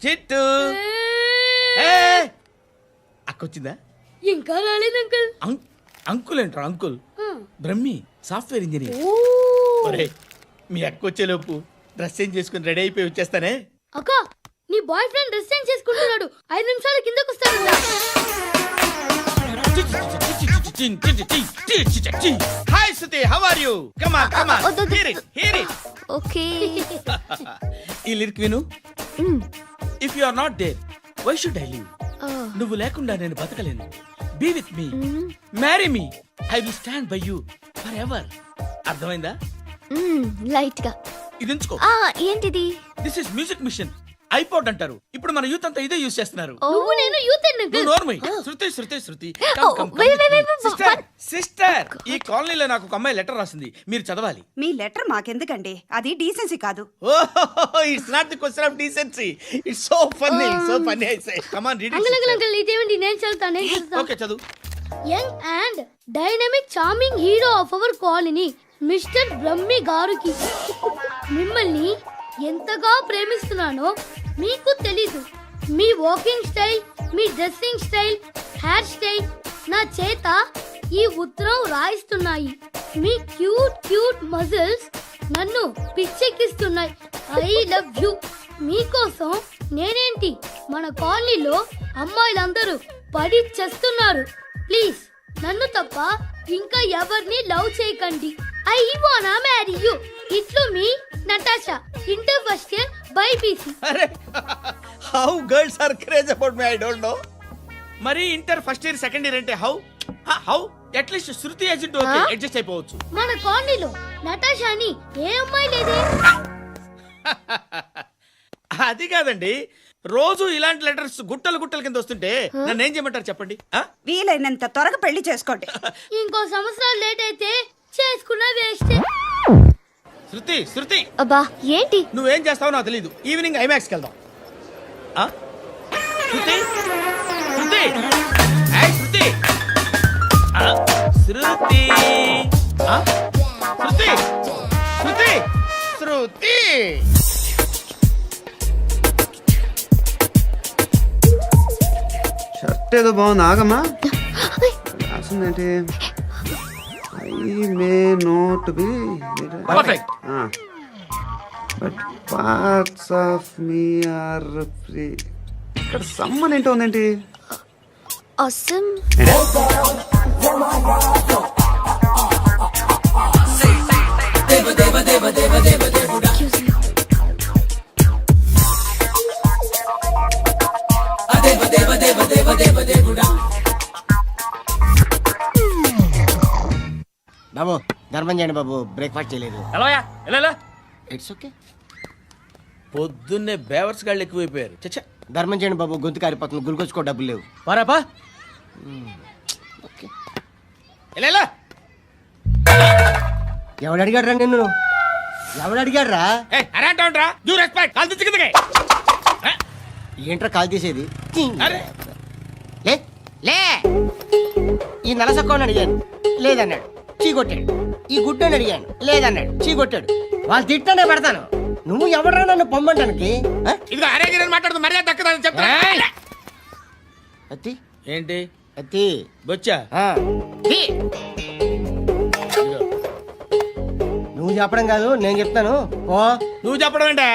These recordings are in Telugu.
చిట్టు అక్కొచ్చిందా? ఇంకా రాలేదు అంకుల్. అంకుల్ ఏంట్రా అంకుల్? Brahmi software engineer. ఒరే మీ అక్కొచ్చేలోపు డ్రెస్ చేంజ్ చేసుకుని రెడీ అయిపోయి వచ్చేస్తానే. అక్క నీ బాయ్ ఫ్రెండ్ డ్రెస్ చేంజ్ చేసుకుంటున్నాడు, 5 నిమిషాల కిందకు వస్తాడు. Hi Suthi, how are you? Come on come on, hear it. Okay. ఈ లిరిక్ విను. If you are not there why should I live? నువ్వు లేకుండా నేను బతకలేను. Be with me, marry me, I will stand by you forever. అర్థమైందా? లైట్ గా. ఇది ఉంచుకో. ఏంటిది? This is music machine. IPod అంటారు. ఇప్పుడు మన యూత్ అంతా ఇదే యూస్ చేస్తున్నారు. నువ్వు నేను యూత్ అంకుల్. నోర్మై. శృతి శృతి శృతి. సిస్టర్, ఈ కాలనీలో నాకు ఒక అమ్మాయి లెటర్ రాసింది, మీరు చదవాలి. మీ లెటర్ మాకెందుకండి, అది డీసెన్సీ కాదు. It's not the question of decency, it's so funny, so funny. I say come on read it. Uncle ఇదేంటి? నేను చదువుతాను. ఓకే చదువు. Young and dynamic charming hero of our colony mister Brahmi గారికి మిమ్మల్ని ఎంతగా ప్రేమిస్తున్నానో మీకు తెలీదు. మీ వాకింగ్ స్టైల్, మీ డ్రెస్సింగ్ స్టైల్, హెయిర్ స్టైల్ నా చేత ఈ ఉత్తరం రాయిస్తున్నాయి. మీ క్యూట్ క్యూట్ మజిల్స్ నన్ను పిచ్చెక్కిస్తున్నాయి. I love you. మీకోసం నేనేంటి, మన కాలనీలో అమ్మాయిలందరూ పడి చేస్తున్నారు. ప్లీజ్ నన్ను తప్ప ఇంకా ఎవరిని లవ్ చేయకండి. ఐ వానా మ్యారీ యు. ఇట్లు మీ Natasha, inter first year BiPC. అరే how girls are craze about me, I don't know. మరి inter first year second year అంటే how how at least Shruti agent okay adjust అయిపోవచ్చు. మన కాలనీలో నటాషాని ఏ అమ్మాయి లేదే. అది కాదండి, రోజు ఇలాంటి లెటర్స్ గుట్టలు గుట్టల కింద వస్తుంటే నన్ను ఏం చేయమంటారు చెప్పండి? వీలైనంత త్వరగా పెళ్లి చేసుకోండి. ఇంకో సంవత్సరాలు లేట్ అయితే చేసుకున్న వేస్ట్. శృతి శృతి, అబ్బా ఏంటి? నువ్వేం చేస్తావో నాకు తెలీదు. ఈవినింగ్ ఐమాక్స్కి వెళ్దాం. శృతి శృతి, ఏయ్ శృతి, శృతి, శృతి, శృతి, శృతి. షర్ట్ ఏదో బాగుంది, ఆగమ్మా. రాసిందేంటి? I may not be Perfect. But parts of me are free. ఇక్కడ సమ్మన్ ఏంటో ఉందేంటి? awesome. బాబు ధర్మం చేయండి బాబు, బ్రేక్ఫాస్ట్ చేయలేదు. It's okay. పొద్దున్నే బేవర్స్ గాళ్ళు ఎక్కువైపోయారు. చచ్చా, ధర్మం చేయండి బాబు, గొంతు కారిపోతుంది, గురికొచ్చుకో డబ్బులు లేవు. పారాపా. ఓకే. ఎవడు అడిగాడు రా నిన్ను? ఎవడు అడిగాడు రా? ఏంట్రా కాల్ తీసేది? లే లే. ఈ నలసక్కని అడిగాను, లేదన్నాడు, చీ కొట్టాడు. ఈ గుడ్డని అడిగాను, లేదన్నాడు, చీ కొట్టాడు. వాళ్ళు తిట్టానే పెడతాను. నువ్వు ఎవడరా నన్ను పొమ్మంటానికి? అత్తి ఏంటి అత్తి బొచ్చా? నువ్వు చెప్పడం కాదు, నేను చెప్తాను. ఓ నువ్వు చెప్పడం ఏంటా?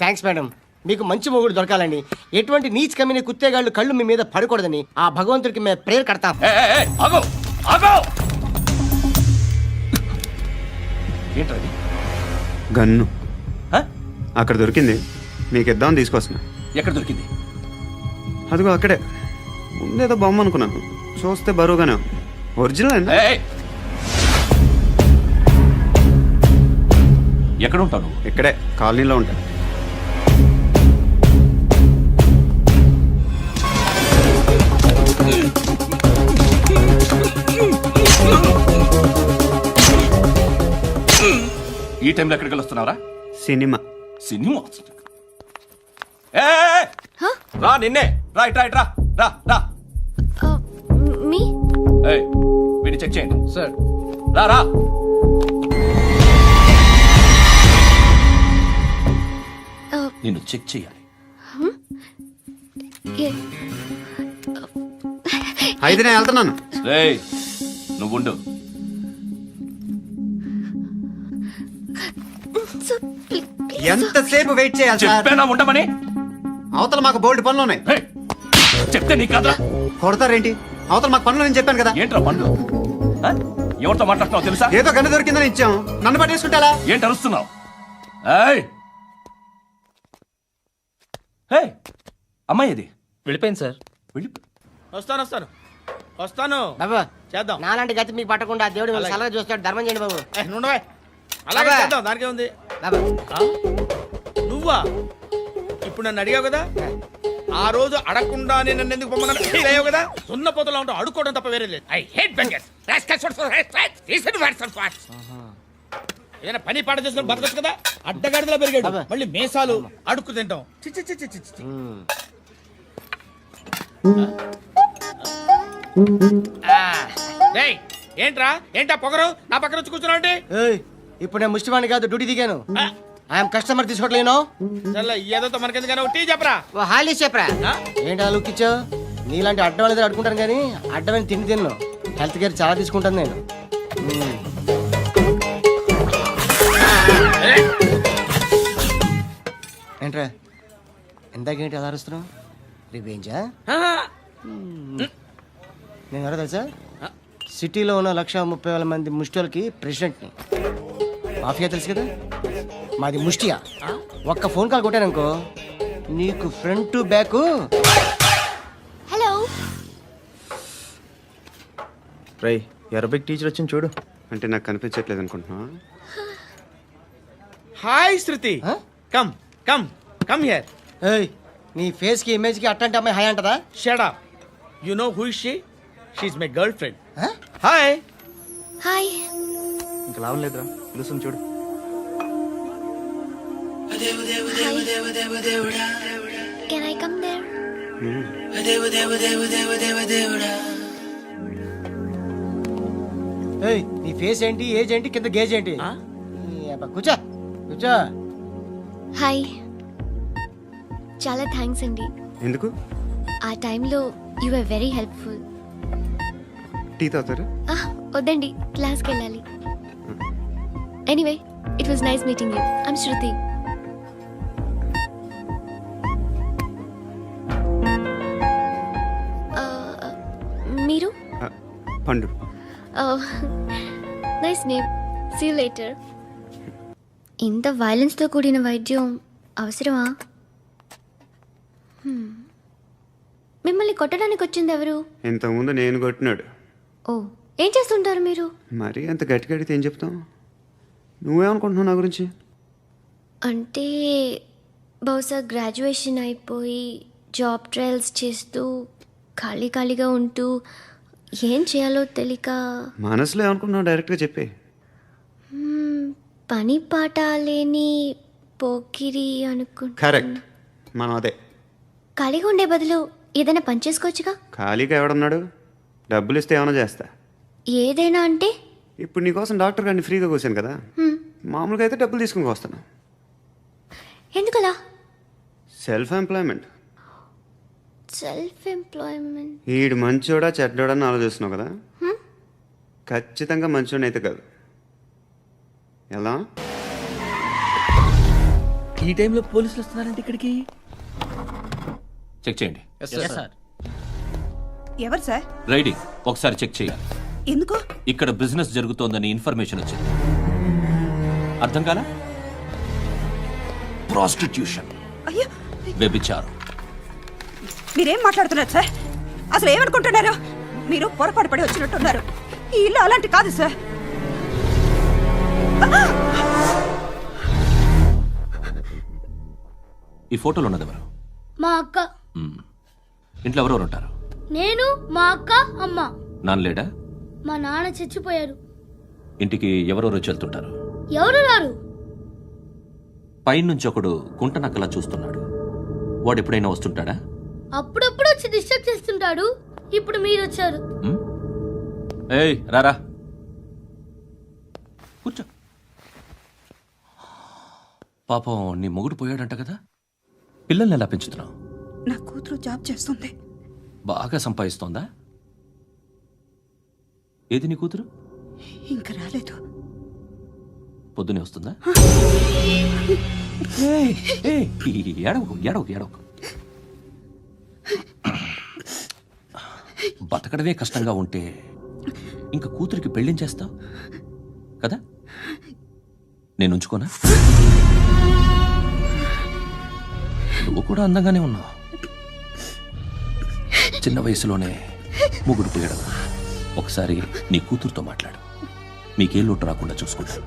Thanks madam. మీకు మంచి మొగుడు దొరకాలని, ఎటువంటి నీచ్ కమ్మిన కుత్తేగాళ్ళు కళ్ళు మీ మీద పడకూడదని ఆ భగవంతుడికి మేము ప్రేయర్ కడతాం. ఏంటది? గన్ను అక్కడ దొరికింది, మీకు ఇద్దామని తీసుకొస్తున్నా. ఎక్కడ దొరికింది? అదిగో అక్కడే. ముందేదో బొమ్మ అనుకున్నాను, చూస్తే బరువుగానే ఒరిజినల్. ఎక్కడ ఉంటాను? ఇక్కడే కాలనీలో ఉంటాను. ఈ టైంలో ఎక్కడికి వస్తున్నారా? సినిమా. సినిమా రా, నిన్నే రా, ఇట్రా ఇట్రా, రా రా. మీ వీడిని చెక్ చేయండి సార్. రా రా. నిన్ను చెక్ చేయాలి. ఏ- అయితే నేను వెళ్తున్నాను. రేయ్ నువ్వుండు. Sir, please, please. ఎంతసేపు వెయిట్ చేయాలి సార్? చెప్పేనా ఉండమని? అవతల మాకు బోల్డ్ పనులు ఉన్నాయి. రేయ్, చెప్తే నీకు కదా. కొడతారేంటి? అవతల మాకు పనులు నేను చెప్పాను కదా. ఏంట్రా పండ్లు? ఆ? ఎవరితో మాట్లాడుతున్నావు తెలుసా? ఏదో గన్ను దొరికిందని ఇచ్చాం, నన్ను పట్టేసుకుంటా. ఏంటి అరుస్తున్నావు? ఏయ్! ఏయ్! అమ్మాయి ఇది వెళ్ళిపోయింది సార్. వెళ్ళి వస్తాను బాబు చేద్దాం. నాలాంటి గతి మీకు పట్టకుండా దేవుడు మిమ్మల్ని సలహా చూస్తాడు. ధర్మం చేయండి బాబు. నుండవే అలాగే అబ్బా. చేద్దాం, దానికే ఉంది. బాబు నువ్వా ఇప్పుడు నన్ను అడిగావు కదా, ఆ రోజు అడగకుండానే నన్ను ఎందుకు పొమ్మన్నా ఫీల్ అయ్యావు కదా. సున్న పోతలో ఉంటావు, అడుక్కోవడం తప్ప వేరే లేదు. I hate bangers. ఏదైనా పని పాట చేసుకుని బతకచ్చు కదా. అడ్డగాడిదలా పెరిగాడు, అబ్బా. మళ్ళీ మేసాలు అడుక్కు తింటాం. చి చి చి చి చి చి. రేయ్, ఏంటా పొగరు నా పక్కన వచ్చి కూర్చున్నావు అంటే? ఏయ్, ఇప్పుడు నేను ముష్టివాణి కాదు, డ్యూటీ దిగాను. ఐఎమ్ కస్టమర్ తీసుకోవట్లేను. చల్ల ఏదో మనకెందుకైనా టీ చెప్పరా. ఓ హాలీస్ చెప్పరా. ఆ? ఏంటి ఆ లుక్ ఇచ్చావు? నీలాంటి అడ్డం వాళ్ళ దగ్గర అడుకుంటాను కానీ అడ్డమైన తిండి తిన్ను. హెల్త్ కేర్ చాలా తీసుకుంటాను నేను. ఏంట్రా ఎందాకేంటి అలా అరుస్తున్నావు? రివేంజా? నేను ఎవరో తెలుసా? సిటీలో ఉన్న 130,000 మంది ముష్టిలకి ప్రెసిడెంట్ని. మాఫియా తెలుసు కదా, మాది ముష్టియా. ఒక్క ఫోన్ కాల్ కొట్టాననుకో నీకు ఫ్రంట్ టు బ్యాక్. హలో. రై అరబిక్ టీచర్ వచ్చింది చూడు. అంటే నాకు కనిపించట్లేదు అనుకుంటున్నా. Hi Shruti, Huh? Come come come here. ఏయ్, నీ ఫేస్ కి ఇమేజ్ కి అట్టంటే అమ్మాయి హాయ్ అంటదా? Shut up. You know who is she? She is my girlfriend. Huh? Hi. Hi. ఇంకా లాభం లేదురా, పిలుస్తుంది చూడు. Can I come there? ఏయ్, నీ ఫేస్ ఏంటి, ఏజ్ ఏంటి, కింద గేజ్ ఏంటి? ఈ అబ్బా, కూర్చో కూర్చో. హాయ్. చాలా థ్యాంక్స్ అండి. ఎందుకు? ఆ టైంలో you are very helpful. Tea తాగుతారా? వద్దండి, క్లాస్కి వెళ్ళాలి. Anyway, it was nice meeting you. I'm Shruti. మీరు? పండు. Nice name. See you later. ఇంత వైలెన్స్తో కూడిన వైద్యం అవసరమా? మిమ్మల్ని కొట్టడానికి వచ్చింది ఎవరు? ఇంతకుముందు నేను కొట్టినాడు. ఓ, ఏం చేస్తుంటారు మీరు? మరి అంత గట్టిగా అడిగితే ఏం చెప్తాం? నువ్వేమనుకుంటున్నావు నా గురించి? అంటే బహుశా గ్రాడ్యుయేషన్ అయిపోయి జాబ్ ట్రయల్స్ చేస్తూ ఖాళీగా ఉంటూ ఏం చేయాలో తెలియక మనసులో ఏమనుకుంటున్నావు డైరెక్ట్గా చెప్పే. పని పాట లేని పోకిరి అనుకుంటా. కరెక్ట్, మనం అదే. ఖాళీగా ఉండే బదులు ఏదైనా పని చేసుకోవచ్చుగా. ఖాళీగా ఎవడన్నాడు? డబ్బులు ఇస్తే ఏమైనా చేస్తా. ఏదైనా అంటే? ఇప్పుడు నీకోసం డాక్టర్ గారిని ఫ్రీగా కూర్చాను కదా, మామూలుగా అయితే డబ్బులు తీసుకుని వస్తాను. ఎందుకలా? Self employment. Self employment. ఈడు మంచోడా చెడ్డోడా అని ఆలోచిస్తున్నావు కదా, ఖచ్చితంగా మంచోడని అయితే కాదు. ఎలా? ఈ టైంలో పోలీసులు వస్తున్నారంటే ఇక్కడికి? చెక్ చేయండి. ఎవరు సార్? రైడింగ్ ఒకసారి చెక్ చేయాలి. ఎందుకు? ఇక్కడ బిజినెస్ జరుగుతోందని ఇన్ఫర్మేషన్ వచ్చింది. అర్థం కాలా? ప్రాస్టిట్యూషన్, అయ్యో, వ్యభిచారం. మీరేం మాట్లాడుతున్నారు సార్? అసలు ఏమనుకుంటున్నారు? మీరు పొరపాటు పడి వచ్చినట్టున్నారు. ఈ ఇల్లు అలాంటి కాదు సార్. ఈ ఫోటోలో ఉన్నది ఎవరు? మా అక్క. మ్మ్. ఇంట్లో ఎవరెవరు ఉంటారు? నేను, మా అక్క, అమ్మ. నాన్న లేడా? మా నాన్న చచ్చిపోయారు. ఇంటికి ఎవరెవరు వచ్చి వెళ్తుంటారు? ఎవరు రారు. పైనుంచి ఒకడు గుంట నక్కలా చూస్తున్నాడు. వాడు ఎప్పుడైనా వస్తుంటాడా? అప్పుడప్పుడు వచ్చి డిస్టర్బ్ చేస్తుంటాడు. ఇప్పుడు మీరు వచ్చారు. మ్మ్? ఏయ్ రారా, కూర్చో. పాపం నీ మొగుడు పోయాడంట కదా, పిల్లల్ని ఎలా పెంచుతున్నావు? నా కూతురు జాబ్ చేస్తుంది. బాగా సంపాదిస్తోందా? ఏది నీ కూతురు? ఇంకా రాలేదు. పొద్దునే వస్తుందా? ఏయ్, ఏయ్, ఏడవకు ఏడవకు ఏడవకు. బతకడమే కష్టంగా ఉంటే ఇంకా కూతురికి పెళ్ళించేస్తావు కదా? నేను ఉంచుకోనా? నువ్వు కూడా అందంగానే ఉన్నావు. చిన్న వయసులోనే ముగ్గురు పోయడం. ఒకసారి నీ కూతురుతో మాట్లాడు. మీకే లోటు రాకుండా చూసుకుంటా.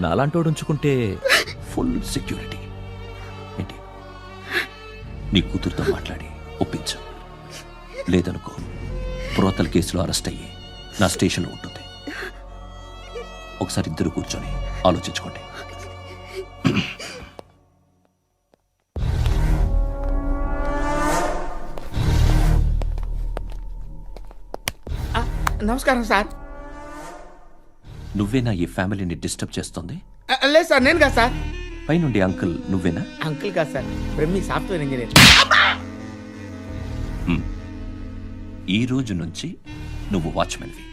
నాలాంటోడు ఉంచుకుంటే ఫుల్ సెక్యూరిటీ. ఏంటి? నీ కూతురుతో మాట్లాడి ఒప్పించు. లేదనుకో ప్రోతల కేసులో అరెస్ట్ అయ్యి నా స్టేషన్లో ఉంటుంది. ఒకసారి ఇద్దరు కూర్చొని ఆలోచించుకోండి. నమస్కారం సార్. నువ్వేనా ఈ ఫ్యామిలీని డిస్టర్బ్ చేస్తుంది? లేదు సార్, నేను కాదు సార్. పైనుండి అంకుల్ నువ్వేనా? అంకుల్ కాదు సార్, బ్రహ్మి సాఫ్ట్వేర్ ఇంజనీర్. ఈ రోజు నుంచి నువ్వు వాచ్మెన్వి.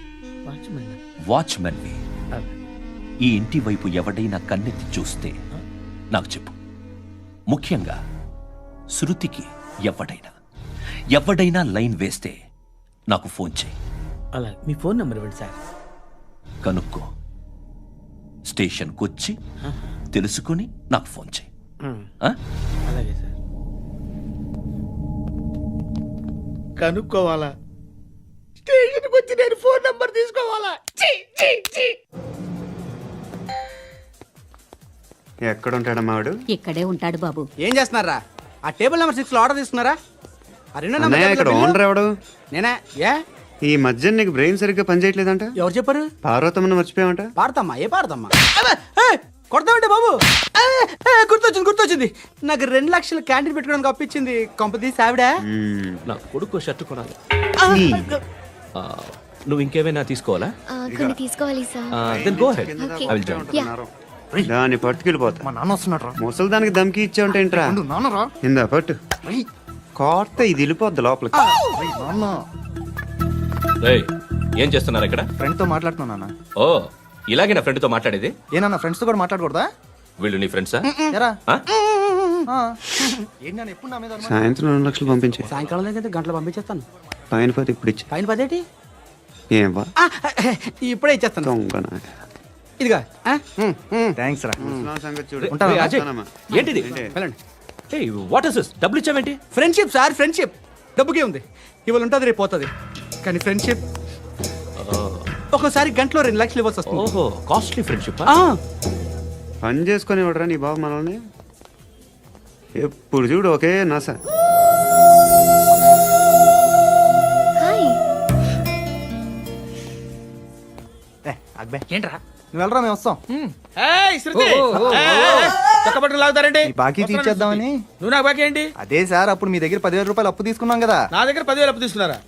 వాచ్మెన్ వాచ్మెన్వి. ఈ ఇంటి వైపు ఎవడైనా కన్నెత్తి చూస్తే నాకు చెప్పు. ముఖ్యంగా శృతికి ఎవడైనా లైన్ వేస్తే నాకు ఫోన్ చేయి. అలా మీ ఫోన్ నెంబర్ ఇవ్వండి సార్. కనుక్కో. స్టేషన్కి వచ్చి తెలుసుకుని నాకు ఫోన్ చేయి. ఆ? అలాగే సార్. కనుక్కోవాలా? స్టేషన్కి వచ్చి నేను ఫోన్ నంబర్ తీసుకోవాలా? ఎక్కడ ఉంటాడమ్మా వాడు? ఇక్కడే ఉంటాడు బాబు. ఏం చేస్తున్నారా? ఆ టేబుల్ నెంబర్ 6 లో ఆర్డర్ తీసుకున్నారా? ఆ రెండో నెంబర్ అన్నయ్య, ఇక్కడ టేబుల్ ఓనర్ ఎవడు? నేనే. ఏ ఈ మధ్య నీకు బ్రెయిన్ సరిగ్గా పనిచేయట్లేదంట. ఎవరు చెప్పారు? పార్వతమ్మను మర్చిపోయామంట. పాడతామ్మా? ఏ పాడతామ్మా? కొడతామంటే బాబు. గుర్తొచ్చింది. నాకు 2 లక్షలు క్యాంటీన్ పెట్టుకోవడానికి అప్పించింది కొంపదీసి ఆవిడ. నా కొడుకు షర్ట్ కొనాలి. నువ్వు ఇంకేమైనా తీసుకోవాలా? కొన్ని తీసుకోవాలి sir. Then go ahead. Okay. I will join. Yeah. దాన్ని పట్టుకెళ్ళిపోతా. మా నాన్న వస్తున్నాడు రా. ముసలి దానికి దమ్కి ఇచ్చావంట ఏంట్రా? నాన్నరా. ఇందా పట్టు. కోర్త ఇది వెళ్ళిపోద్ది లోపలికి. నాన్న ఏయ్, ఏం చేస్తున్నారు ఇక్కడ? ఫ్రెండ్ తో మాట్లాడుతున్నా నాన్న. ఓ, ఇలాగే నా ఫ్రెండ్తో మాట్లాడేది? ఏనా ఫ్రెండ్స్ తో కూడా మాట్లాడకూడదా? వీళ్ళు నీ ఫ్రెండ్సా? ఎరా ఆ? ఏంటి నాన్న ఎప్పుడు నా మీద అనుమానం? సాయంత్రం 2 లక్షలు పంపించే. సాయంకాలం దగ్గర గంటలు పంపించేస్తాను. పైన 10 ఇప్పుడు ఇచ్చే. పైన 10 ఏంటి? ఏం వా ఇప్పుడే ఇచ్చేస్తాను. దొంగనా. ఇదిగా థ్యాంక్స్ రా. ముసలాం సంగతి చూడు. ఉంటావా? ఏయ్, అజయ్, వస్తానమ్మా. ఏంటిది? ఏంటి? వెళ్ళండి. ఏయ్, వాట్ ఇస్ దిస్? డబ్బులు ఇచ్చావేంటి? Friendship sir, friendship. డబ్బుకే ఉంది. ఇవాళ ఉంటుంది, రేపు పోతుంది. కానీ ఫ్రెండ్షిప్ ఒక్కోసారి గంటలో 2 లక్షలు ఇవ్వాల్సి వస్తుంది. ఓహో, కాస్ట్లీ ఫ్రెండ్షిప్. పని చేసుకొని ఇవ్వడరా నీ బాబు మనల్ని? ఎప్పుడు చూడు ఒకే నాస. హాయ్. అక్బే ఏంట్రా? నువ్వు వెళ్ళరా, మేము వస్తాం. ఏయ్, శృతి! చక్కబట్టలు లాగుతారండి. ఈ బాకీ తీర్చేద్దామని. నువ్వు నాకు బాకీ ఏంటి? అదే సార్, అప్పుడు మీ దగ్గర 10,000 రూపాయలు అప్పు తీసుకున్నాం కదా. నా దగ్గర 10,000 అప్పు తీసుకున్నారా?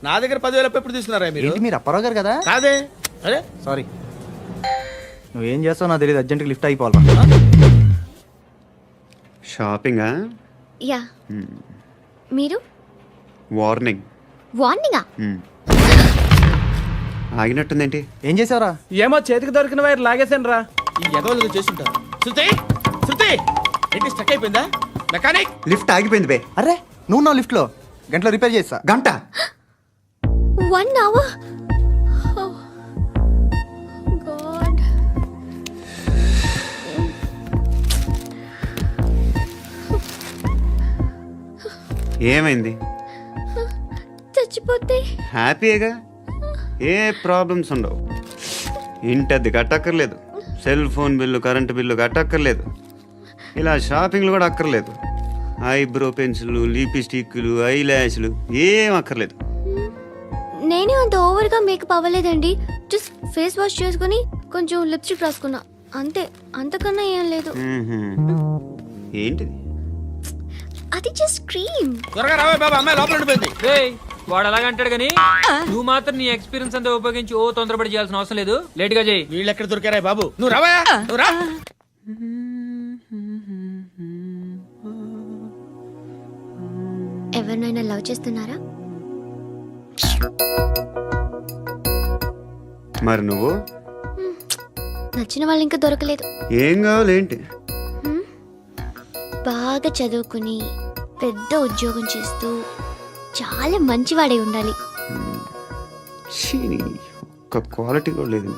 నా దగ్గర 10,000 అప్పు ఎప్పుడు తీసుకున్నారా మీరు? ఏంటి మీరు అప్పారావు గారు కదా? కాదే. అరే సారీ. నువ్వేం చేస్తావు నాకు తెలియదు. అర్జెంట్గా లిఫ్ట్ అయిపోవాలి. షాపింగా? యా. మీరు? వార్నింగ్. వార్నింగా? ఆగినట్టుందేంటి? ఏం చేసావురా? ఏమో చేతికి దొరికిన వైర్ లాగేసాను రా. ఈ ఎదవలు చేస్తుంటారు. శృతి! శృతి! ఏంటి స్టక్ అయిపోయిందా? మెకానిక్! లిఫ్ట్ ఆగిపోయింది బే. అరే నువ్వు నా లిఫ్ట్లో గంటలో రిపేర్ చేస్తా. గంట 1 hour? Oh. God. ఏమైంది? చచ్చిపోతే? హ్యాపీగా, ఏ ప్రాబ్లమ్స్ ఉండవు. ఇంటద్ది కట్టక్కర్లేదు, cell phone bill, current bill కట్టక్కర్లేదు, ఇలా షాపింగ్లు కూడా అక్కర్లేదు. ఐబ్రో పెన్సిల్, లిప్స్టిక్లు, ఐ ల్యాష్లు ఏం అక్కర్లేదు. నేనే అంత ఓవర్గా మేకప్ అవ్వలేదండి. జస్ట్ ఫేస్ వాష్ చేసుకుని కొంచెం లిప్స్టిక్ రాసుకున్నా అంతే. అంతకన్నా ఏం లేదు. ఏంటిది? అది జస్ట్ క్రీమ్. త్వరగా రావే బాబా, అమ్మాయి లోపల ఉండిపోయింది. వాడు అలాగంటాడు కానీ నువ్వు మాత్రం నీ ఎక్స్పీరియన్స్ అంతా ఉపయోగించి తొందరపడి చేయాల్సిన అవసరం లేదు. లేట్ గా చేయి. వీళ్ళు ఎక్కడ దొరికారా బాబు? నువ్వు రావా, నువ్వు రా. ఎవరినైనా లవ్ చేస్తున్నారా? మరి నువ్వు నచ్చిన వాళ్ళు ఇంకా దొరకలేదు. ఏం కావాలి ఏంటి? బాగా చదువుకుని పెద్ద ఉద్యోగం చేస్తూ చాలా మంచివాడై ఉండాలి. ఛీ, ఒక్క క్వాలిటీ కూడా లేదు.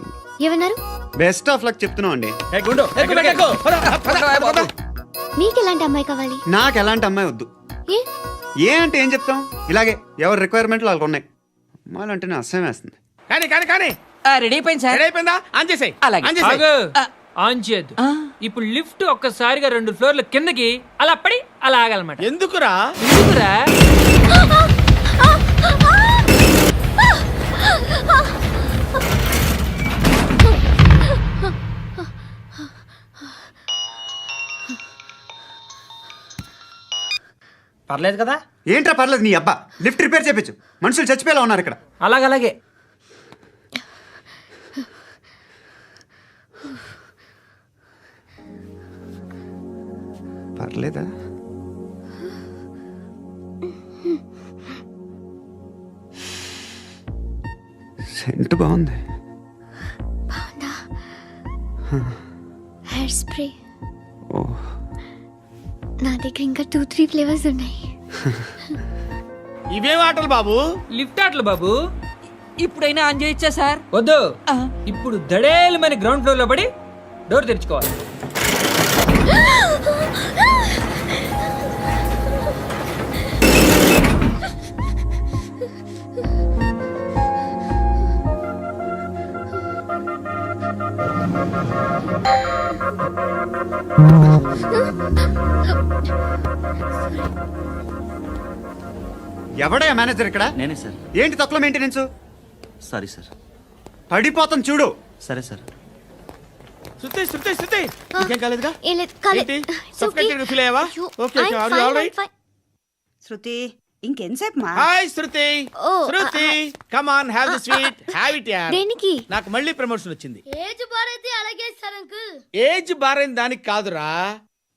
ఏమన్నారు? బెస్ట్ ఆఫ్ లక్ చెప్తున్నావు అండి. మీకు ఎలాంటి అమ్మాయి కావాలి? నాకు ఎలాంటి అమ్మాయి వద్దు. ఏ ఏ అంటే ఏం చెప్తాం, ఇలాగే ఎవరి రిక్వైర్మెంట్లు వాళ్ళకు ఉన్నాయి. అమ్మాయిలంటేనే అసహ్యం వేస్తుంది. కానీ రెడీ అయిపోయింది సార్. రెడీ అయిపోయిందా? ఆన్ చేసేయ్. అలాగే. ఆన్ చేసేయ్. ఆగు. ఆన్ చేయద్దు. ఇప్పుడు లిఫ్ట్ ఒక్కసారిగా 2 ఫ్లోర్ల కిందకి అలా పడి అలా ఆగాలన్నమాట. ఎందుకురా? ఎందుకురా? పర్లేదు కదా? ఏంట్రా పర్లేదు నీ అబ్బా. లిఫ్ట్ రిపేర్ చేయించు. మనుషులు చచ్చిపోయేలా ఉన్నారు ఇక్కడ. అలాగే. పర్లేదా? సెంట్ బాగుంది. Hair spray. ఓ, నా దగ్గర ఇంకా 2-3 ఫ్లేవర్స్ ఉన్నాయి. ఇవేం ఆటలు బాబు? లిఫ్ట్ ఆటలు బాబు. ఇప్పుడైనా ఆన్ చేయొచ్చా సార్? వద్దు. ఇప్పుడు దడేలమని గ్రౌండ్ ఫ్లోర్ లో పడి డోర్ తెరుచుకోవాలి. ఎవడయ్యా మేనేజర్ ఇక్కడ? నేనే సార్. ఏంటి తక్కువ మెయింటెనెన్స్? Sorry sir. పడిపోతాం చూడు. సరే సార్. శృతి ఇంకేం కాలేదుగా? ఏం లేదు, కాలేదు. ఏంటి? It's okay. Suffocated గా feel అయ్యావా? అయ్యో, Okay, I'm are you fine, all right? I'm fine. శృతి ఇంకెంతసేపు మా? Hi Shruti. Oh, Shruti come on, have the sweet, have it యార్. దేనికి? నాకు మళ్ళీ ప్రమోషన్ వచ్చింది. ఏజ్ బారైతే అలాగే సార్ అంకుల్. ఏజ్ బారైన దానికి కాదురా,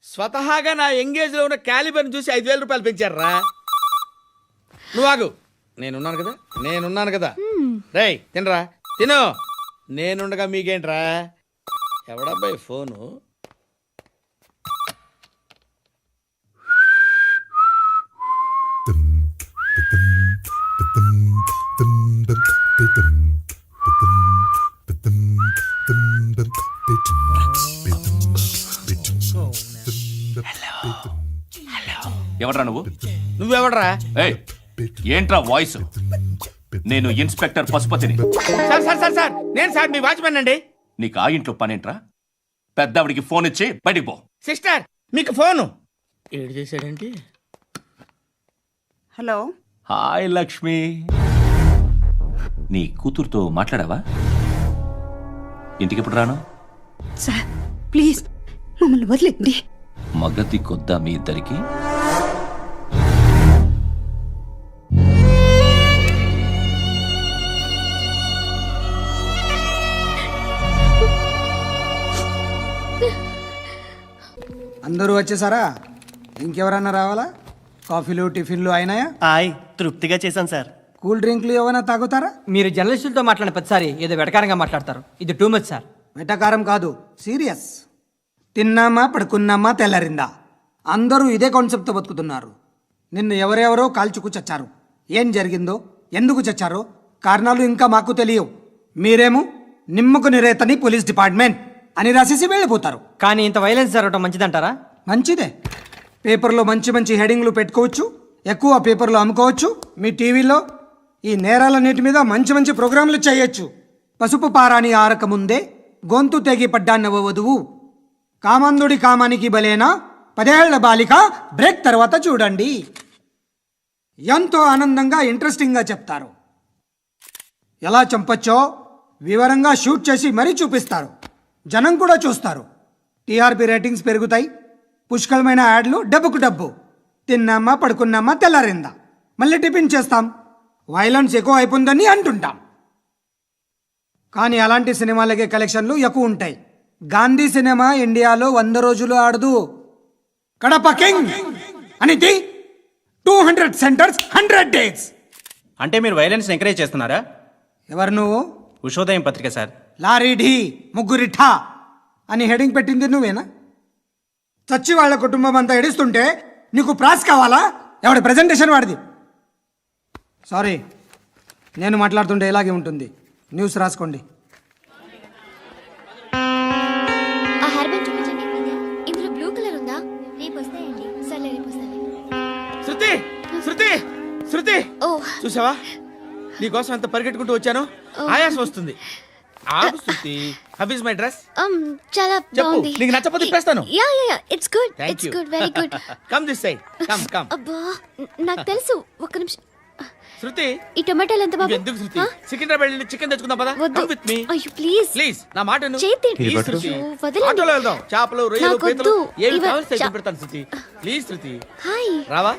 స్వతహాగా నా ఎంగేజ్ లో ఉన్న క్యాలిబర్ చూసి 5,000 రూపాయలు పెంచారా. నువ్వు ఆగు, నేనున్నాను కదా. రేయ్ తినరా, తిను. నేనుండగా మీకేంట్రా? ఎవడబ్బాయి ఫోను? ఎవడ్రా నువ్వు? నువ్వెవడరా? ఏయ్, ఏంట్రా వాయిస్? నేను ఇన్స్పెక్టర్ పశుపతిని. సార్ నేను సార్ మీ వాచ్మెన్ అండి. నీకు ఆ ఇంట్లో పనేంట్రా? పెద్దవిడికి ఫోన్ ఇచ్చి బయటికి పో. సిస్టర్ మీకు ఫోను. ఏడు చేశాడేంటి? హలో. హాయ్ లక్ష్మి. నీ కూతురుతో మాట్లాడావా? ఇంటికి ఎప్పుడు రాను? సార్ ప్లీజ్ మమ్మల్ని వదిలేండి. మగతి కొద్దా మీ ఇద్దరికి? అందరూ వచ్చేసారా? ఇంకెవరన్నా రావాలా? కాఫీలు టిఫిన్లు అయినాయా? తృప్తిగా చేశాను సార్. కూల్ డ్రింక్లు ఏమైనా తాగుతారా? మీరు జర్నలిస్టులతో మాట్లాడిన ప్రతిసారి ఏదో వెటకారంగా మాట్లాడతారు. ఇది టూ మచ్ సార్. వెటకారం కాదు, సీరియస్. తిన్నామా పడుకున్నామా తెల్లరిందా, అందరూ ఇదే కాన్సెప్ట్తో బతుకుతున్నారు. నిన్ను ఎవరెవరో కాల్చుకు చచ్చారు. ఏం జరిగిందో, ఎందుకు చచ్చారో కారణాలు ఇంకా మాకు తెలియవు. మీరేమో నిమ్మకు నిరేతని పోలీస్ డిపార్ట్మెంట్ అని రాసేసి వెళ్ళిపోతారు. కానీ ఇంత వైలెన్స్ జరగడం మంచిదంటారా? మంచిదే. పేపర్లో మంచి మంచి హెడింగ్లు పెట్టుకోవచ్చు, ఎక్కువ పేపర్లు అమ్ముకోవచ్చు. మీ టీవీలో ఈ నేరాలన్నిటి మీద మంచి మంచి ప్రోగ్రాంలు చేయొచ్చు. పసుపు పారాని ఆరకముందే గొంతు తెగి పడ్డాన్నవ వధువు, కామందుడి కామానికి బలేనా 10 ఏళ్ల బాలిక, బ్రేక్ తర్వాత చూడండి. ఎంతో ఆనందంగా ఇంట్రెస్టింగ్గా చెప్తారు. ఎలా చంపచ్చో వివరంగా షూట్ చేసి మరీ చూపిస్తారు. జనం కూడా చూస్తారు. టీఆర్పీ రేటింగ్స్ పెరుగుతాయి. పుష్కలమైన యాడ్లు, డబ్బుకు డబ్బు. తిన్నామా పడుకున్నామా తెల్లారిందా, మళ్ళీ టిఫిన్ చేస్తాం. వైలెన్స్ ఎక్కువ అయిపోయిందని అంటుంటాం. కానీ అలాంటి సినిమాలకే కలెక్షన్లు ఎక్కువ ఉంటాయి. గాంధీ సినిమా ఇండియాలో 100 రోజులు ఆడదు. కడప కింగ్ అనితి 200 సెంటర్స్ 100 డేస్. అంటే మీరు వైలెన్స్ ఎంకరేజ్ చేస్తున్నారా? ఎవరు నువ్వు? ఉషోదయం పత్రిక సార్. లారీ ఢీ ముగ్గురి ఠా అని హెడింగ్ పెట్టింది నువ్వేనా? చచ్చి వాళ్ళ కుటుంబం అంతా ఎడుస్తుంటే నీకు ప్రాస్ కావాలా? ఎవడి ప్రజెంటేషన్ వాడిది. సారీ, నేను మాట్లాడుతుంటే ఇలాగే ఉంటుంది. న్యూస్ రాసుకోండి. ఆ హెయిర్ బ్యాండ్ చూపించండి. ఇందులో బ్లూ కలర్ ఉందా? రేపు వస్తాయండి. సర్లే, రేపు వస్తాయి. శృతి శృతి శృతి ఓ చూసావా నీకోసం ఎంత పరిగెట్టుకుంటూ వచ్చాను. ఆయాసం వస్తుంది. ఆగు Shruti. How is my dress? చాలా చెప్పు. బాగుంది. నీకు నచ్చకపోతే తిప్పేస్తాను. Yeah yeah yeah, it's good. Thank it's you. Good, very good. Come this side. Come come. అబ్బా, నాకు తెలుసు. ఒక్క నిమిషం. శృతి ఈ టొమాటోలు ఎంత బాబు? ఎందుకు శృతి? ఆ? సికింద్రాబాద్ వెళ్ళి చికెన్ తెచ్చుకుందాం పదా. వద్దు. కమ్ విత్ మీ అయ్యో ప్లీజ్. ప్లీజ్. నా మాట విను. చేతి Please, పట్టు. శృతి. అయ్యో, వదలండి. ఆటోలో వెళ్దాం. చేపలు రొయ్యలు నాకు పీతలు వద్దు. ఏమి ఇవ- కావాలి చా- సైకిల్ పెడతాను శృతి. Please Shruti hi. రావా.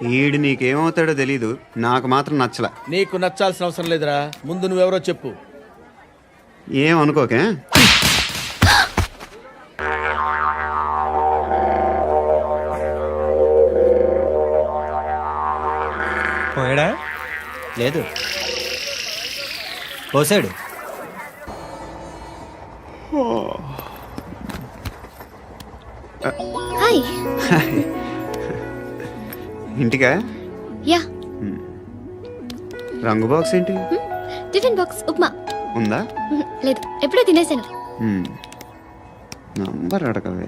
ఈడు నీకేమవుతాడో తెలీదు, నాకు మాత్రం నచ్చలా. నీకు నచ్చాల్సిన అవసరం లేదురా. ముందు నువ్వెవరో చెప్పు. ఏం అనుకోకే. పోయాడా? లేదు, పోసాడు. హాయ్. ఇంటికా? యా. రంగు బాక్స్ ఏంటి? Tiffin box upma. ఉందా? లేదు, ఎప్పుడో తినేసాను. నంబర్ అడగవే.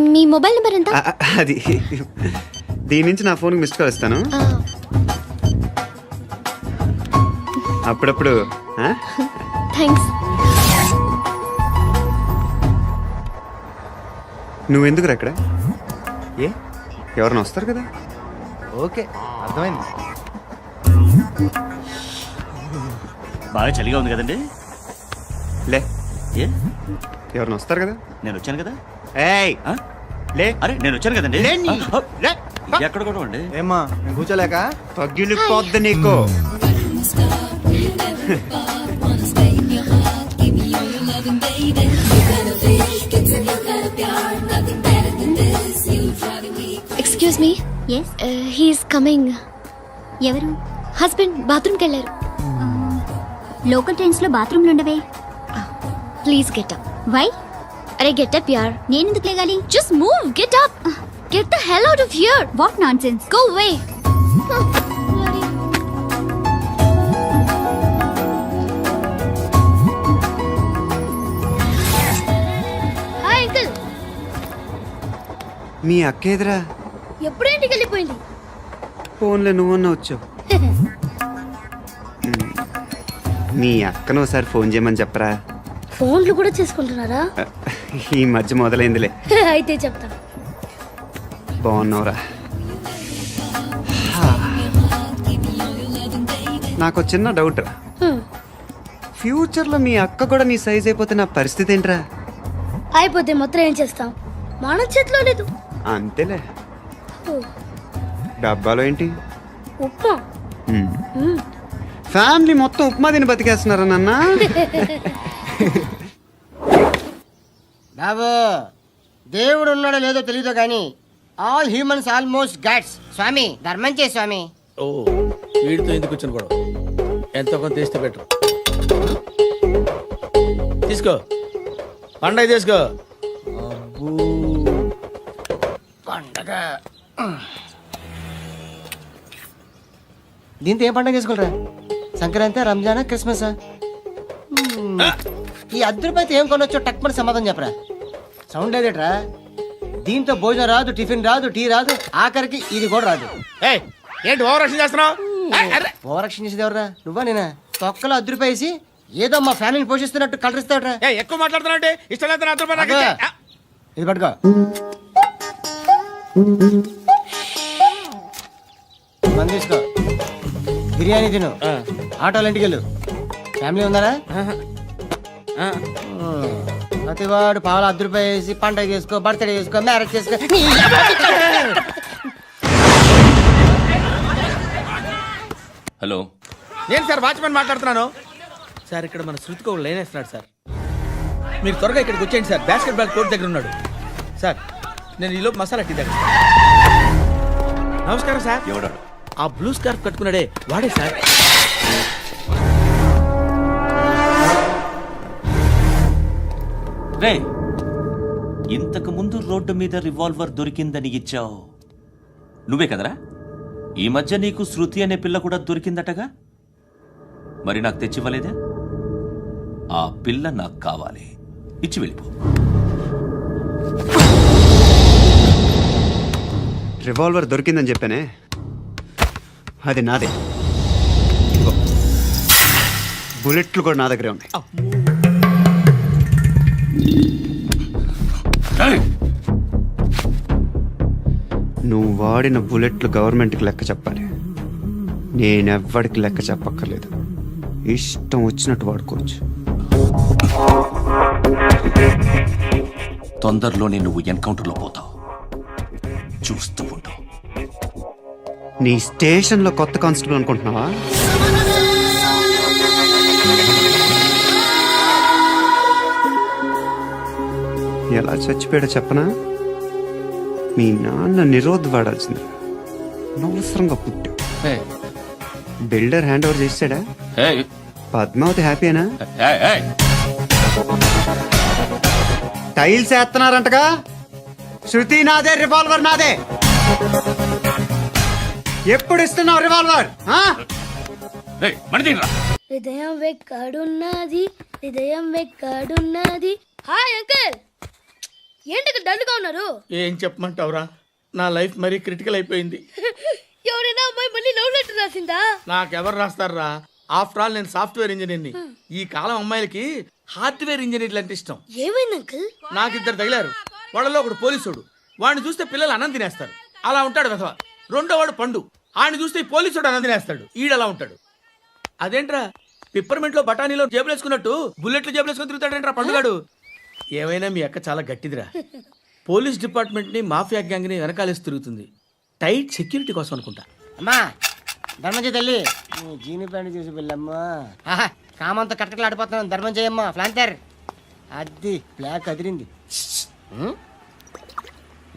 మీ మొబైల్ నెంబర్ ఎంత? అది దీని నుంచి నా ఫోన్కి మిస్డ్ కాల్ ఇస్తాను. అప్పుడప్పుడు. థ్యాంక్స్. నువ్వెందుకు అక్కడ? ఏ? ఎవరైనా వస్తారు కదా. ఓకే, అర్థమైంది. బాగా చలిగా ఉంది కదండి. లే, ఏ ఎవరైనా వస్తారు కదా. నేను వచ్చాను కదా. ఏయ్ ఆ? లే. అరే నేను వచ్చాను కదండి. లే నీ. ఆ, లే. ఎక్కడ కూడా అండి. ఏమ్మా, నేను కూర్చోలేక? పగిలిపోద్ది నీకు. Excuse me. Yes, he's coming. ఎవరు? హస్బెండ్ బాత్రూమ్కి వెళ్ళారు. లోకల్ ట్రైన్స్ లో బాత్రూమ్లు ఉండవే. Please get up. వై? అరే గెట్ అప్ యార్. నేను ఎందుకు లేగాలి? Just move, get up. Get the hell out of here. What nonsense. Go away. Hi uncle. మీ అక్క ఎదురా? ఎప్పుడు ఇంటికి వెళ్ళిపోయింది? ఫోన్లో నువ్వన్నా వచ్చావు. మీ అక్కను ఒకసారి ఫోన్ చేయమని చెప్పరా. ఫోన్లు కూడా చేసుకుంటున్నారా? ఈ మధ్య మొదలైందిలే. అయితే చెప్తా. బాగున్నావురా. నాకు చిన్న డౌట్ రా. ఫ్యూచర్లో మీ అక్క కూడా నీ సైజ్ అయిపోతే నా పరిస్థితి ఏంట్రా? అయిపోతే మొత్తం ఏం చేస్తాం? మన చేతిలో లేదు. అంతేలే. డబ్బాలో ఏంటి? ఉప్మా. ఫ్యామిలీ మొత్తం ఉప్మా తిని బతికేస్తున్నారా నాన్న? బాబు, దేవుడు ఉన్నాడో లేదో తెలియదు కానీ ఆల్ హ్యూమన్స్ ఆల్మోస్ట్ గాడ్స్. స్వామి ధర్మం చే స్వామి. ఓ వీడితో ఎందుకు వచ్చిన గొడవ? ఎంతో కొంత తీస్తే బెటర్. తీసుకో పండగ తీసుకో. పండగ దీంతో ఏం పండగ చేసుకోరా? సంక్రాంతి, రంజానా, క్రిస్మసా? ఈ అద్దరిపైతే ఏం కొనొచ్చో టక్మని సమాధానం చెప్పరా. సౌండ్ లేదేట్రా? దీంతో భోజనం రాదు, టిఫిన్ రాదు, టీ రాదు, ఆఖరికి ఇది కూడా రాదు. ఏయ్, ఏంటి ఓవర్ రక్షణ చేస్తున్నావు? ఓవరాక్షన్ చేసేది ఎవరా? నువ్వా నేనా? తొక్కలో అద్దరిపేసి ఏదో మా ఫ్యామిలీని పోషిస్తున్నట్టు కలరిస్తాడ్రా. ఎక్కువ మాట్లాడుతున్నావు. ఇష్టం లేదు నాతో పాటు నాకు అబ్బా. ఇచ్చే. ఇది పట్టుకో. మంది తీసుకో, బిర్యానీ తిను, ఆటోలు ఇంటికి వెళ్ళు. ఫ్యామిలీ ఉన్నారా? ప్రతివాడు పావులు ₹10 వేసి పండగ చేసుకో, బర్త్డే చేసుకో, మ్యారేజ్ చేసుకో. హలో, నేను సార్ వాచ్మెన్ మాట్లాడుతున్నాను. సార్ ఇక్కడ మన శృతికి ఒక లైన్ వేస్తున్నాడు సార్. మీరు త్వరగా ఇక్కడికి వచ్చేయండి సార్. బాస్కెట్ బాల్ కోర్ట్ దగ్గర ఉన్నాడు సార్. నేను ఈలోపు మసాలా టీ దగ్గర నమస్కారం సార్. ఎవడాడు? ఆ బ్లూ స్కార్ఫ్ కట్టుకున్నాడే వాడే సార్. రే, ఇంతకు ముందు రోడ్డు మీద రివాల్వర్ దొరికిందని ఇచ్చావు నువ్వే కదరా? ఈ మధ్య నీకు శృతి అనే పిల్ల కూడా దొరికిందటగా, మరి నాకు తెచ్చివ్వలేదే? ఆ పిల్ల నాకు కావాలి, ఇచ్చి వెళ్ళిపో. రివాల్వర్ దొరికిందని చెప్పానే, అది నాదే. ఇదిగో, బుల్లెట్లు కూడా నా దగ్గరే ఉన్నాయి. నువ్వు వాడిన బుల్లెట్లు గవర్నమెంట్కి లెక్క చెప్పాలి. నేనెవ్వడికి లెక్క చెప్పక్కర్లేదు. ఇష్టం వచ్చినట్టు వాడుకోవచ్చు. తొందరలోనే నువ్వు ఎన్కౌంటర్లో పోతావు, చూస్తూ ఉంటావు. నీ స్టేషన్లో కొత్త కానిస్టేబుల్ అనుకుంటున్నావా? ఎలా చచ్చిపోయాడో చెప్పనా? మీ నాన్న నిరోధ్ వాడాల్సింది, అనవసరంగా పుట్టావు. బిల్డర్ హ్యాండ్ ఓవర్ చేసాడా? పద్మావతి హ్యాపీనా? టైల్స్ వేస్తున్నారంటగా. శృతి నాదే, రివాల్వర్ నాదే. ఎప్పుడు ఇస్తున్నావు రివాల్వర్? హృదయం వెక్కడున్నది, హృదయం వెక్కడున్నది. హాయ్ అంకుల్, ఏంటి డల్గా ఉన్నారు? ఏం చెప్పమంటావురా, నా లైఫ్ మరీ క్రిటికల్ అయిపోయింది. ఎవరైనా అమ్మాయి మళ్ళీ లవ్ లెటర్ రాసిందా? నాకెవరు రాస్తారా? ఆఫ్టర్ ఆల్ నేను సాఫ్ట్వేర్ ఇంజనీర్ని. ఈ కాలం అమ్మాయిలకి హార్డ్వేర్ ఇంజనీర్లు అంటే ఇష్టం. ఏమైంది అంకుల్? నాకు ఇద్దరు తగిలారు. వాళ్ళలో ఒకడు పోలీసుడు, వాడిని చూస్తే పిల్లలు అన్నం తినేస్తారు, అలా ఉంటాడు వెధవ. రెండో వాడు పండు, ఆయన చూస్తే ఈ పోలీసుడు అన్నం తినేస్తాడు, ఈడలా ఉంటాడు. అదేంట్రా, పిప్పర్మెంట్ లో బఠానీలో జేబులేసుకున్నట్టు బుల్లెట్లు జేబులేసుకుని తిరుగుతాడేంట్రా పండుగాడు. ఏమైనా మీ అక్క చాలా గట్టిదిరా. పోలీస్ డిపార్ట్మెంట్ ని మాఫియా గ్యాంగ్ ని వెనకాలేసి తిరుగుతుంది. టైట్ సెక్యూరిటీ కోసం అనుకుంటా. అమ్మా ధర్మం తల్లి, జీని ప్యాంట్ చూసి వెళ్ళమ్మా. కామంతో కట్టకలాడిపోతున్నాను, ధర్మం చేయమ్మా. ఫ్లాంతర్ అది బ్లాక్ అదిరింది.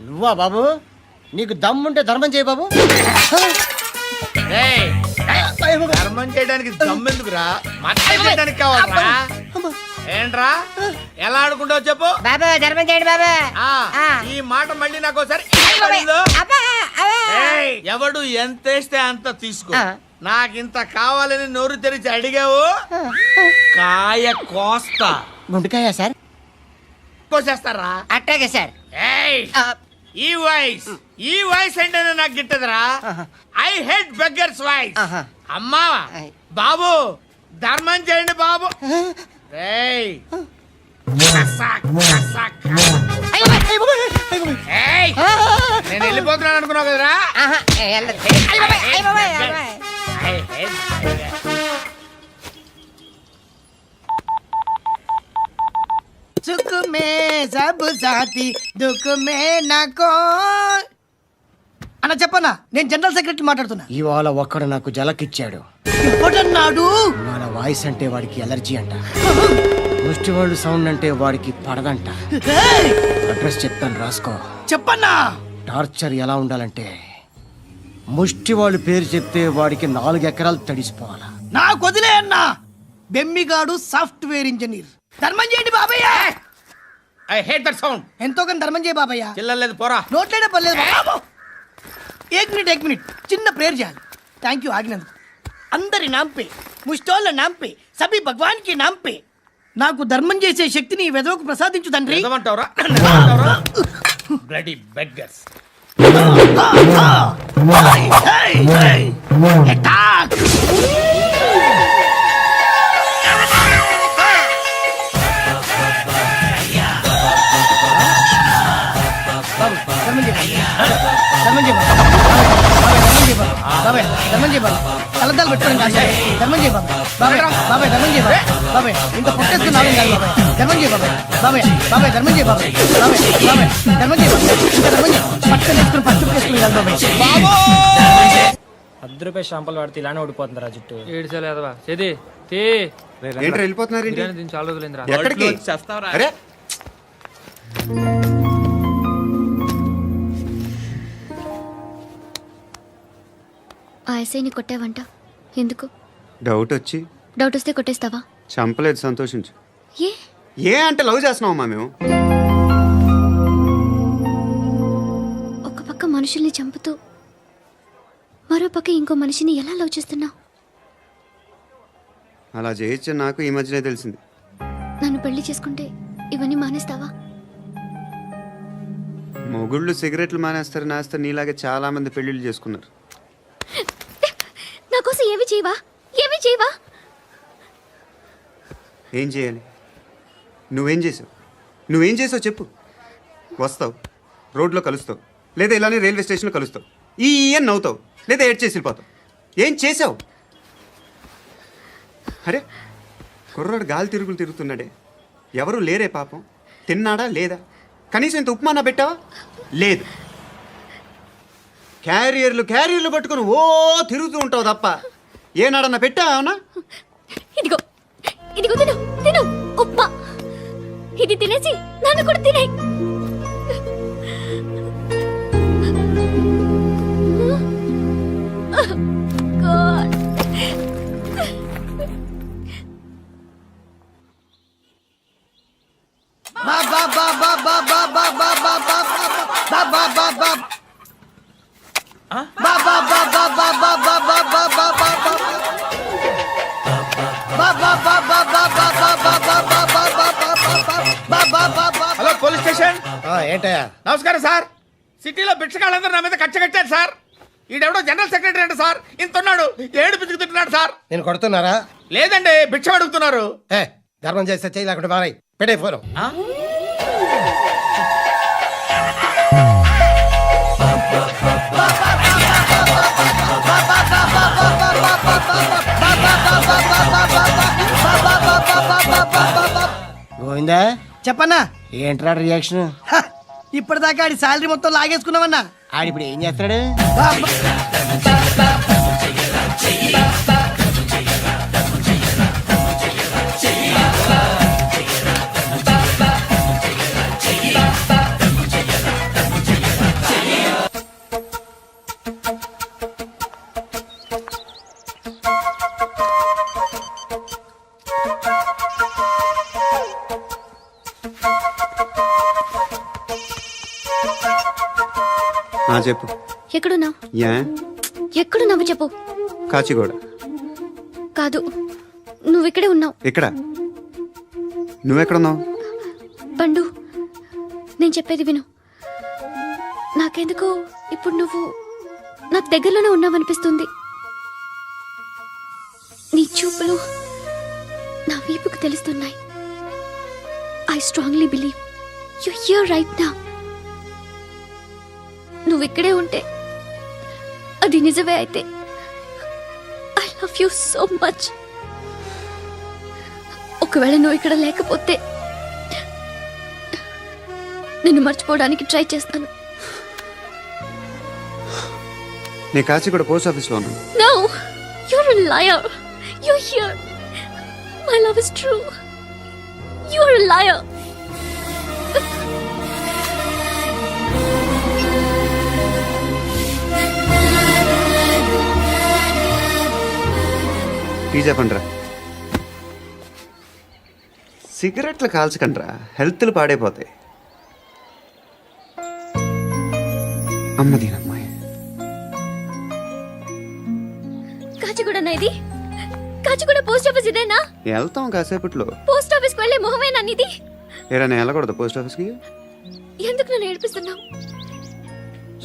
నువ్వా బాబు? నీకు దమ్ముంటే ధర్మం చేయి బాబు. ధర్మం చేయడానికి దమ్మెందుకురా, చేయడానికి కావాలరా. ఏంట్రా ఎలా ఆడుకుంటావు చెప్పు బాబా, ధర్మం చేయండి బాబా. ఈ మాట మళ్ళీ నాకు ఒకసారి. ఎవడు ఎంత వేస్తే అంత తీసుకో. నాకింత కావాలని నోరు తెరిచి అడిగావు, కాయ కోస్తా. గుండెకాయ సార్? కోసేస్తారా? అట్టాగే సార్. ఈ వాయిస్ అంటేనే నాకు గిట్టదురా. I hate beggars voice. అమ్మా బాబు, ధర్మం చేయండి బాబు. నేను వెళ్ళిపోతున్నాను అనుకున్నావు కదరా. సుఖ మే సబ్ సాథీ, దుఃఖ మే నాకో. అన్న చెప్పన్నా, నేను జనరల్ సెక్రటరీ మాట్లాడుతున్నా. ఇవాళ ఒక్కడు నాకు జలకిచ్చాడు. ఎవడన్నాడు? మన వాయిస్ అంటే వాడికి ఎలర్జీ అంట, ముష్టి వాళ్ళు సౌండ్ అంటే వాడికి పడదంట. అడ్రస్ చెప్తాను, రాసుకో. చెప్పన్నా. టార్చర్ ఎలా ఉండాలంటే, ముష్టి వాళ్ళు పేరు చెప్తే వాడికి 4 ఎకరాలు తడిసిపోవాలా. నాకు వదిలే అన్నా. బెమ్మిగాడు సాఫ్ట్వేర్ ఇంజనీర్. ధర్మం చేయండి బాబయ్య. I hate that sound. ఎంతో కానీ ధర్మం చేయి బాబయ్య. చిల్లలేదు పోరా. నోట్లేనే పర్లేదు బాబు. ఏక్ మినిట్ చిన్న ప్రేయర్ చేయాలి. థ్యాంక్ యూ ఆగినందుకు. అందరి నాంపే, ముష్టోళ్ళ నాంపే, సభీ భగవాన్ కి నాంపే నాకు ధర్మం చేసే శక్తిని ఈ వెదవకు ప్రసాదించు తండ్రి. Bloody beggars. కలద్దాలు పెట్టుకోండి కాదు. ధర్మం చేయి బాబాయ్. బాబాయ్ ధర్మం చేయి బాబాయ్. ఇంత పొట్టేసుకున్నాను కాదు బాబాయ్. ధర్మం చేయి బాబాయ్. బాబాయ్ ధర్మం చేయి బాబాయ్. ధర్మం చేయి బాబాయ్. ఇంకా ధర్మం చేయి. పట్టుకొని వేసుకుని పట్టు వేసుకుని కాదు బాబాయ్. ₹10 షాంపూలు వాడితే ఇలానే ఓడిపోతుందిరా జుట్టు. ఏడ్చలేదవా చేది తీ. ఏంట్రా వెళ్ళిపోతున్నారు? దీన్ని చాలా రోజులైందిరా. ఎక్కడికి? అరే ఆ ఎస్ఐని కొట్టావంట ఎందుకు? డౌట్ వచ్చి. డౌట్ వస్తే కొట్టేస్తావా? చంపలేదు, సంతోషించు. ఏ ఏ అంటే లవ్ చేస్తున్నావమ్మా మేము. ఒక పక్క మనుషుల్ని చంపుతూ మరో పక్క ఇంకో మనిషిని ఎలా లవ్ చేస్తున్నావు? అలా చేయొచ్చు నాకు ఈ మధ్యనే తెలిసింది. నన్ను పెళ్లి చేసుకుంటే ఇవన్నీ మానేస్తావా? మొగుళ్ళు సిగరెట్లు మానేస్తారు, నాస్తారు. నీలాగే చాలా మంది పెళ్లిళ్ళు చేసుకున్నారు. నా కోసం ఏమి చేయవా? ఏమి చేయవా? ఏం చేయాలి? నువ్వేం చేసావు? నువ్వేం చేసావు చెప్పు. వస్తావు, రోడ్లో కలుస్తావు, లేదా ఇలానే రైల్వే స్టేషన్లో కలుస్తావు, ఈ అని నవ్వుతావు, లేదా ఏడ్ చేసి వెళ్ళిపోతావు. ఏం చేసావు? అరే కుర్రాడు గాలి తిరుగులు తిరుగుతున్నాడే, ఎవరు లేరే పాపం. తిన్నాడా లేదా? కనీసం ఇంత ఉప్మానా పెట్టావా? లేదు. క్యారియర్లు పట్టుకుని ఓ తిరుగుతూ ఉంటావు తప్ప ఏనాడన్నా పెట్టావా? ఇదిగో ఇదిగో తిను తిను ఉప్మా. ఇది తినేసి నన్ను కూడా తినే. Hello police station. ఏంటయ్యా? నమస్కారం సార్. సిటీలో భిక్షగాళ్ళందరూ నా మీద కచ్చ కట్టారు సార్. ఈడెవడో జనరల్ సెక్రటరీ అంట సార్. ఇంత ఉన్నాడు, ఏడు పిచ్చుకు తింటున్నాడు సార్. నేను కొడుతున్నారా? లేదండి, భిక్ష అడుగుతున్నారు. ధర్మం చేస్తే చేయి, లేకుండా మారాయి. పెట్టే ఫోను. గోవిందా, చెప్పన్నా. ఏంట్రా రియాక్షన్? ఇప్పటిదాకా ఆడి శాలరీ మొత్తం లాగేసుకున్నావన్నా. ఆడిప్పుడు ఏం చేస్తాడు? చెప్పు. ఎక్కడున్నావు? యా ఎక్కడున్నావు చెప్పు. కాచిగూడ. కాదు, నువ్వు ఇక్కడే ఉన్నావు. ఇక్కడ నువ్వెక్కడున్నావు? పండు, నేను చెప్పేది విను. నాకెందుకో ఇప్పుడు నువ్వు నాకు దగ్గరలోనే ఉన్నావనిపిస్తుంది. నీ చూపులు నా వీపుకు తెలుస్తున్నాయి. I strongly believe you here right now. నువ్వు ఇక్కడే ఉంటే అది నిజమే అయితే I love you so much. ఒకవేళ నువ్వు ఇక్కడ లేకపోతే నిన్ను మర్చిపోవడానికి ట్రై చేస్తాను. నేను కాచిగూడ పోస్ట్ ఆఫీస్లో ఉన్నాను. No, you're a liar. You're here. My love is true. You're a liar. Tea చెప్పండిరా. సిగరెట్లు కాల్చకండ్రా, హెల్త్లు పాడైపోతాయి. అమ్మదీనమ్మాయి. కాచిగూడనా ఇది? కాచిగూడ పోస్ట్ ఆఫీస్ ఇదేనా? వెళ్తాం కాసేపట్లో. పోస్ట్ ఆఫీస్ కు వెళ్ళే మొహమేనా నీది? ఏరా నేను వెళ్ళకూడదు పోస్ట్ ఆఫీస్కి? ఎందుకు నన్ను ఏడిపిస్తున్నావు?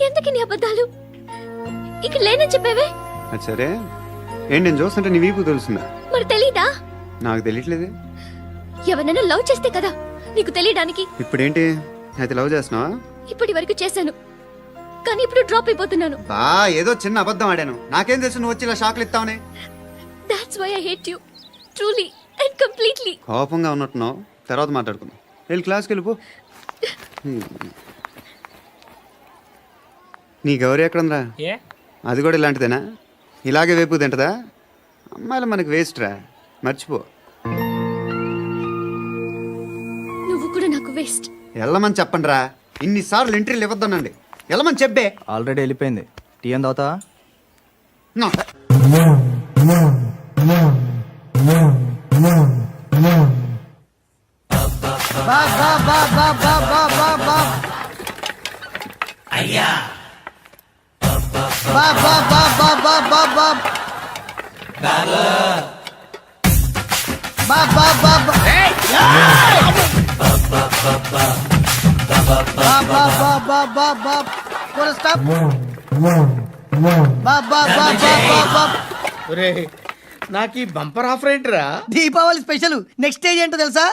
ఎందుకు నీ అబద్ధాలు? ఇక్కడ లేనని చెప్పేవే. అది సరే, ఏంటి నేను చూస్తుంటే నీ వీపు తెలుస్తుందా? మరి తెలీదా? నాకు తెలియట్లేదే. ఎవరైనా లవ్ చేస్తే కదా నీకు తెలియడానికి. ఇప్పుడేంటి అయితే లవ్ చేస్తున్నావా? ఇప్పటి వరకు చేశాను, కానీ ఇప్పుడు డ్రాప్ అయిపోతున్నాను. ఏదో చిన్న అబద్ధం ఆడాను. నాకేం తెలుసు నువ్వు వచ్చి ఇలా షాక్లు ఇస్తావని. That's why I hate you. Truly and completely. కోపంగా ఉన్నట్టున్నావు, తర్వాత మాట్లాడుకుందాం. వెళ్ళి క్లాస్కి వెళ్ళిపో. నీ గౌరీ ఎక్కడుందిరా? అది కూడా ఇలాంటిదేనా? ఇలాగే వేపు తింటదా? అమ్మాయిలు మనకి వేస్ట్ రా, మర్చిపో. నువ్వు కూడా నాకు వేస్ట్. వెళ్ళమని చెప్పండి రా. ఇన్నిసార్లు ఎంట్రీలు ఇవ్వద్దనండి. వెళ్ళమని చెప్పే. ఆల్రెడీ వెళ్ళిపోయింది. టీ అని తాగుతావా? బాబ్ బాబ్ బాబ్ బాబ్ బాబ్ బాబ్ బాబ్ బాబ్ అయ్యా బాబ్ బాబ్ బాబ్ బాబ్ బాబ్ బాబ్ బాబ్ బాబ్ బాబ్ బాబ్ బాబ్ బాబ్ బాబ్ బాబ్ బాబ్ ఫుల్ స్టాప్ బాబ్ బాబ్ బాబ్ బాబ్ బాబ్ ఒరే నాకు ఈ బంపర్ ఆఫర్ ఏంట్రా? దీపావళి స్పెషల్ నెక్స్ట్ స్టేజ్ ఏంటో తెలుసా?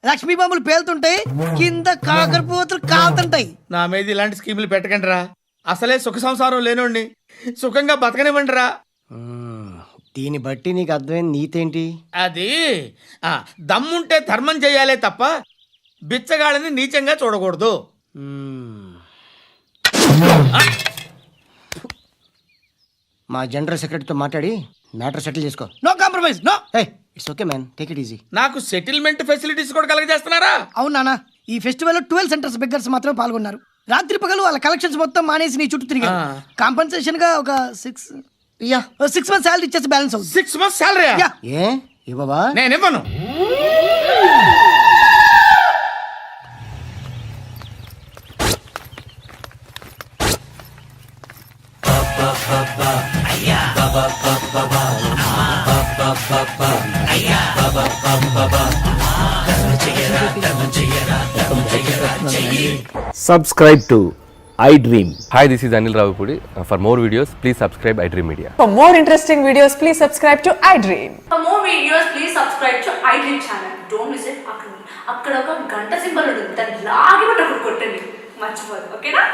లక్ష్మీ బాంబులు పేలుతుంటాయి, కింద కాకరపోతులు కాలుతుంటాయి. నా మీద ఇలాంటి స్కీములు పెట్టకండి రా. అసలే సుఖ సంసారం లేనోడిని సుఖంగా బతకనివ్వండి రా. దీన్ని బట్టి నీకు అర్థమైన నీతేంటి? అది దమ్ముంటే ధర్మం చేయాలే తప్ప బిచ్చగాళ్ళని నీచంగా చూడకూడదు. మా జనరల్ సెక్రటరీతో మాట్లాడి మ్యాటర్ సెటిల్ చేసుకో. No compromise, no. It's okay man, take it easy. నాకు సెటిల్మెంట్ ఫెసిలిటీస్ కూడా కలగజేస్తున్నారా? అవును నాన్న, ఈ ఫెస్టివల్ లో 12 సెంటర్స్ బెగ్గర్స్ మాత్రమే పాల్గొన్నారు. రాత్రి పగలు వాళ్ళ కలెక్షన్స్ మొత్తం మానేసి నీ చుట్టూ తిరిగారు. కాంపన్సేషన్ గా ఒక 6 మంత్స్ శాలరీ ఇచ్చేసి బ్యాలెన్స్ అవుతుంది. 6 months శాలరీ ఏ ఇవ్వవా? నేను ఇవ్వను. Subscribe to iDream. Hi, this is Anil Ravipudi. For more videos, please subscribe iDream Media. For more interesting videos, please subscribe to iDream. For more videos, please subscribe to iDream channel. Don't miss it. అక్కడ ఒక గంట సింబల్ ఉంటుంది, దాన్ని లాగి పట్టుకుని కొట్టండి, మర్చిపోదు. ఓకేనా?